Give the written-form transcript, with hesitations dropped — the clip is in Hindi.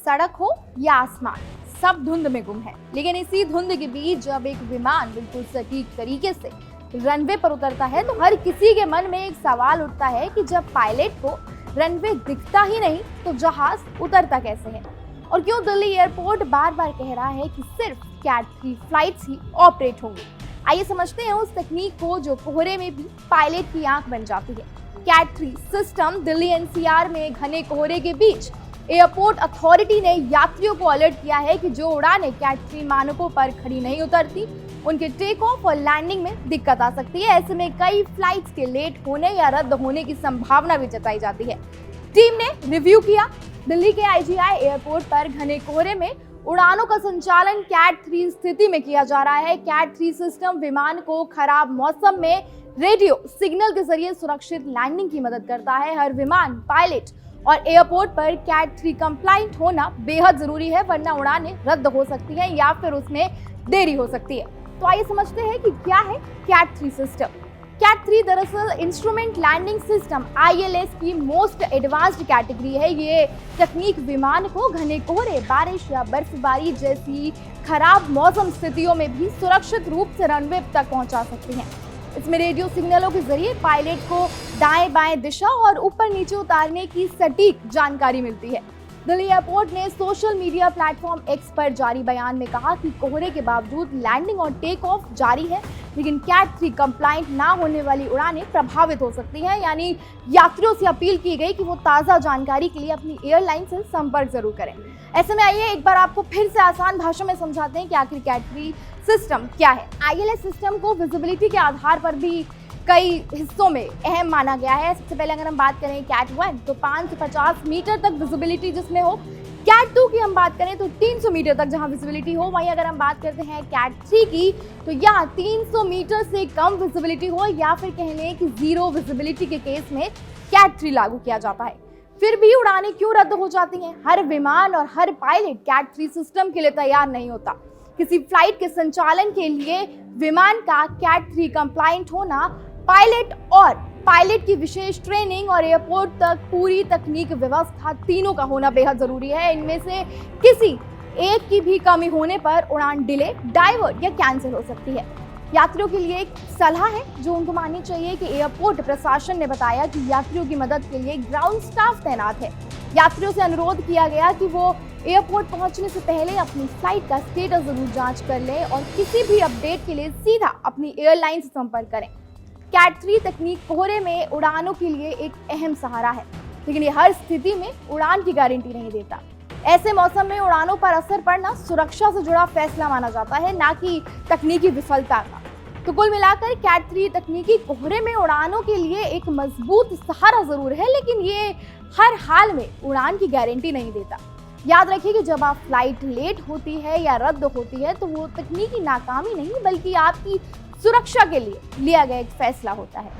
सड़क हो या आसमान, सब धुंध में गुम है। लेकिन इसी धुंध के बीच जब एक विमान बिल्कुल सटीक तरीके से रनवे पर उतरता है तो हर किसी के मन में एक सवाल उठता है कि जब पायलट को रनवे दिखता ही नहीं तो जहाज उतरता कैसे है, और क्यों दिल्ली एयरपोर्ट बार बार कह रहा है कि सिर्फ कैट 3 फ्लाइट्स ही ऑपरेट होंगी। आइए समझते हैं उस तकनीक को जो कोहरे में भी पायलट की आंख बन जाती है। कैट 3 सिस्टम दिल्ली एनसीआर में घने कोहरे के बीच एयरपोर्ट अथॉरिटी ने यात्रियों को अलर्ट किया है कि जो उड़ानें कैट 3 मानकों पर खड़ी नहीं उतरती उनके टेक ऑफ और लैंडिंग में दिक्कत आ सकती है। ऐसे में कई फ्लाइट्स के लेट होने या रद्द होने की संभावना भी जताई जाती है। टीम ने रिव्यू किया। दिल्ली के आईजीआई एयरपोर्ट पर घने कोहरे में उड़ानों का संचालन कैट 3 स्थिति में किया जा रहा है। कैट 3 सिस्टम विमान को खराब मौसम में रेडियो सिग्नल के जरिए सुरक्षित लैंडिंग की मदद करता है। हर विमान, पायलट और एयरपोर्ट पर कैट 3 कंप्लाइंट होना बेहद जरूरी है, वरना उड़ानें रद्द हो सकती हैं या फिर उसमें देरी हो सकती है। तो आइए समझते हैं कि क्या है कैट 3 सिस्टम। कैट 3 दरअसल इंस्ट्रूमेंट लैंडिंग सिस्टम ILS की मोस्ट एडवांस्ड कैटेगरी है। ये तकनीक विमान को घने कोहरे, बारिश या बर्फबारी जैसी खराब मौसम स्थितियों में भी सुरक्षित रूप से रनवे तक पहुंचा सकती है। इसमें रेडियो सिग्नलों के जरिए पायलट को दाएं बाएं दिशा और ऊपर नीचे उतारने की सटीक जानकारी मिलती है। दिल्ली एयरपोर्ट ने सोशल मीडिया प्लेटफॉर्म X पर जारी बयान में कहा कि कोहरे के बावजूद लैंडिंग और टेक ऑफ जारी है, लेकिन कैट 3 कंप्लाइंट ना होने वाली उड़ानें प्रभावित हो सकती हैं। यानी यात्रियों से अपील की गई कि वो ताज़ा जानकारी के लिए अपनी एयरलाइन से संपर्क जरूर करें। ऐसे में आइए एक बार आपको फिर से आसान भाषा में समझाते हैं कि आखिर कैट 3 सिस्टम क्या है। ILS सिस्टम को विजिबिलिटी के आधार पर भी कई हिस्सों में अहम माना गया है। सबसे पहले अगर हम बात करें कैट 1 तो 5 से 50 मीटर तक विजिबिलिटी जिसमें हो। कैट 2 की हम बात करें तो 300 मीटर तक जहां विजिबिलिटी हो। वहीं अगर हम बात करते हैं कैट 3 की तो यहाँ 300 मीटर से कम विजिबिलिटी हो या फिर कह लें कि जीरो विजिबिलिटी के केस में कैट 3 लागू किया जाता है। फिर भी उड़ानें क्यों रद्द हो जाती हैं? हर विमान और हर पायलट कैट 3 सिस्टम के लिए तैयार नहीं होता। किसी फ्लाइट के संचालन के लिए विमान का कैट 3 कंप्लाइंट होना, पायलट की विशेष ट्रेनिंग और एयरपोर्ट तक पूरी तकनीक व्यवस्था तीनों का होना बेहद जरूरी है। इनमें से किसी एक की भी कमी होने पर उड़ान डिले, डाइवर्ट या कैंसिल हो सकती है। यात्रियों के लिए एक सलाह है जो उनको माननी चाहिए कि एयरपोर्ट प्रशासन ने बताया कि यात्रियों की मदद के लिए ग्राउंड स्टाफ तैनात है। यात्रियों से अनुरोध किया गया कि वो एयरपोर्ट पहुंचने से पहले अपनी फ्लाइट का स्टेटस जरूर जांच कर लें और किसी भी अपडेट के लिए सीधा अपनी एयरलाइन से संपर्क करें। कैट 3 तकनीक कोहरे में उड़ानों के लिए एक अहम सहारा है, लेकिन ये हर स्थिति में उड़ान की गारंटी नहीं देता। ऐसे मौसम में उड़ानों पर असर पड़ना सुरक्षा से जुड़ा फैसला माना जाता है, ना कि तकनीकी विफलता का। तो कुल मिलाकर कैट 3 तकनीकी कोहरे में उड़ानों के लिए एक मजबूत सहारा जरूर है, लेकिन ये हर हाल में उड़ान की गारंटी नहीं देता। याद रखिए कि जब आप फ्लाइट लेट होती है या रद्द होती है तो वो तकनीकी नाकामी नहीं बल्कि आपकी सुरक्षा के लिए लिया गया एक फैसला होता है।